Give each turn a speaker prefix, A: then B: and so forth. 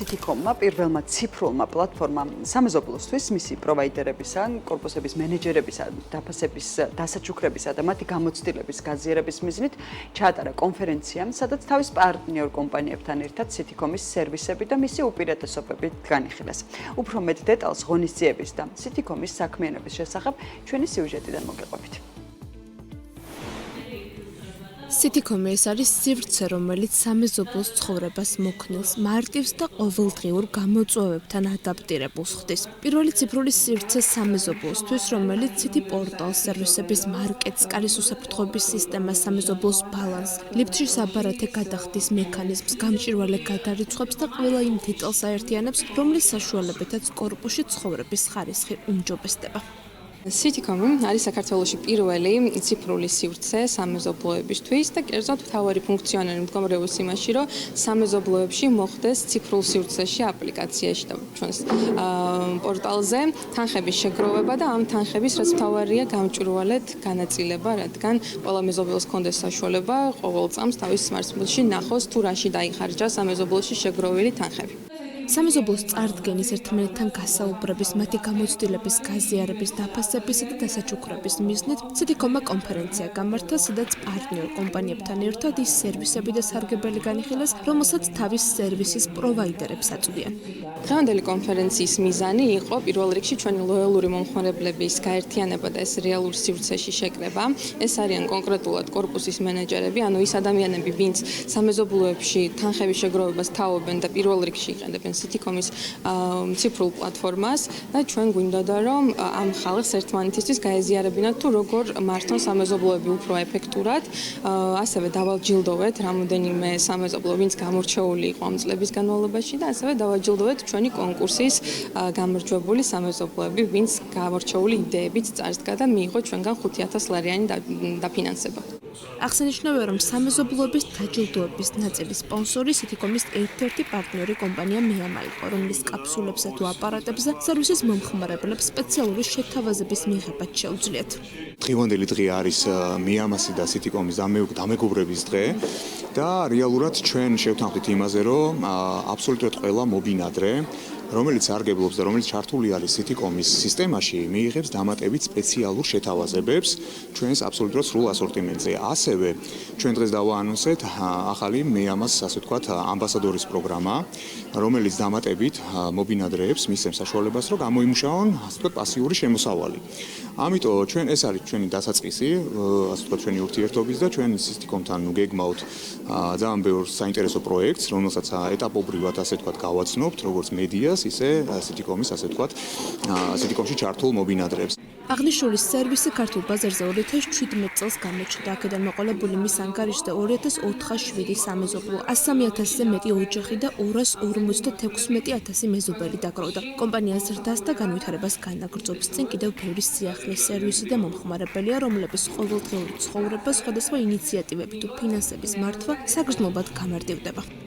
A: Citycom-მა პირველმა ციფრულმა პლატფორმამ სამეზობლოსთვის მისი პროვაიდერებისა, კორპუსების მენეჯერებისა, დაფასების დასაჩუქრებისა და მათი გამოცდილების გაზიარების მიზნით ჩაატარა კონფერენცია, სადაც თავის პარტნიორ კომპანიებთან ერთად Citycom-ის სერვისები და მისი უპირატესობები განიხილეს. უფრო მეტ დეტალს ღონისძიების და Citycom-ის საქმიანობის შესახებ ჩვენი სიუჟეტიდან მოგეყვებით.
B: Citycom ეს არის სივრცე, რომელიც სამეზობლოს ცხოვრებას მოქნილს, მარტივს და ყოველდღიურ გამოწვევებთან ადაპტირებულს ხდის. პირველი ციფრული სივრცე სამეზობლოსთვის, რომელიც City პორტალს, სერვისების მარკეტს, კარის უსაფრთხოების სისტემას, სამეზობლოს ბალანსს, ლიფტში საბარათე გადახდის მექანიზმს, გამჭვირვალე გადარიცხვებს და ყველა იმ დეტალს აერთიანებს, რომლის საშუალებითაც კორპუსში ცხოვრების ხარისხი უმჯობესდება.
C: Citycom არის საქართველოში პირველი ციფრული სივრცე სამეზობლოებისთვის და კერძოდ მთავარი ფუნქციონალი მდგომარეობს იმაში, რომ სამეზობლოებში მოხდეს ციფრულ სივრცეში აპლიკაციაში და ჩვენს პორტალზე თანხების შეგროვება და ამ თანხების რაც მთავარია გამჭვირვალედ განაწილება, რადგან ყველა მეზობელს ჰქონდეს საშუალება ყოველ წამს თავის smartphone-ში ნახოს თუ რაში დაიხარჯა სამეზობლოში შეგროვილი თანხები.
B: სამეზობლოს წარდგენის ერთმანეთთან გასაუბრების, მათი გამოცდილების, გაზიარების, დაფასებისა და დასაჩუქრების მიზნით Citycom-მა კონფერენცია გამართა, სადაც პარტნიორ კომპანიებთან ერთად ის სერვისები და სარგებელი განიხილეს, რომელსაც თავის სერვისის პროვაიდერებს აწვდიან.
C: დღევანდელი კონფერენციის მიზანი იყო პირველ რიგში ჩვენი ლოიალური მომხმარებლების გაერთიანება და ეს რეალურ სივრცეში შეკრება. ეს არიან კონკრეტულად კორპუსის მენეჯერები, ანუ ის ადამიანები, ვინც სამეზობლოებში თანხების შეგროვებას თაობენ და პირველ რიგში იყენებენ Citycom-ის ციფრულ პლატფორმას და ჩვენ გვინდოდა რომ ამ ხალხს ერთმანეთისთვის გაეზიარებინათ თუ როგორ მართონ სამეზობლოები უფრო ეფექტურად, ასევე დავაჯილდოვეთ რამოდენიმე სამეზობლო, ვინც გამორჩეული იყო ამ წლების განმავლობაში და ასევე დავაჯილდოვეთ ჩვენი კონკურსის გამარჯვებული სამეზობლოები, ვინც გამორჩეული იდეებით წარსდგა და მიიღო ჩვენგან 5,000 ლარიანი დაფინანსება.
B: აღსანიშნავია, რომ სამეზობლოების დაჯილდოების ნაწილის სპონსორი Citycom-ის ერთ-ერთი პარტნიორი კომპანია მეამა იყო, რომლის კაფსულებსა თუ აპარატებზე სერვისის მომხმარებლებს სპეციალური შეთავაზების მიღება შეუძლიათ.
D: დღევანდელი დღე არის მეამასი და Citycom-ის დამეგობრების დღე და რეალურად ჩვენ შევთანხმდით იმაზე, რომ აბსოლუტურად ყველა მობინადრე რომელიც სარგებლობს და რომელიც ჩართული არის Citycom-ის სისტემაში, მიიღებს დამატებით სპეციალურ შეთავაზებებს ჩვენს აბსოლუტურად სრულ ასორტიმენტზე. ასევე ჩვენ დღეს დავაანონსეთ ახალი მეამას, ასე ვთქვათ, ამბასადორის პროგრამა, რომელიც დამატებით მობინადრეებს მისცემს საშუალებას, რომ გამოიმუშაონ, ასე ვთქვათ, პასიური შემოსავალი. ამიტომ ჩვენ ეს არის ჩვენი დასაწყისი, ასე ვთქვათ, ჩვენი ურთიერთობის და ჩვენ Citycom-თან გეგმავთ ძალიან ბევრ საინტერესო პროექტს, რომელსაც ეტაპობრივად, ასე ვთქვათ, გავაცნობთ, როგორც მედიას, ისე Citycom-ის, ასე ვთქვათ, Citycom-ში ჩართულ მობინადრეებს.
B: აღნიშნული სერვისი ქართულ ბაზარზე 2017 წელს გამოჩნდა. აქედან მოყოლებული მის ანგარიშზე 2004-7 სამეზობლო, 103,000-ზე მეტი ოჯახი და 256,000 მეზობელი დაგროვდა. კომპანია ზრდას და განვითარებას განაგრძობს. წინ კიდევ ბევრი სიახლის სერვისი და მომხმარებელია, რომლების ყოველდღიური ცხოვრება სხვადასხვა ინიციატივები თუ ფინანსების მართვა საგრძნობად გამარტივდება.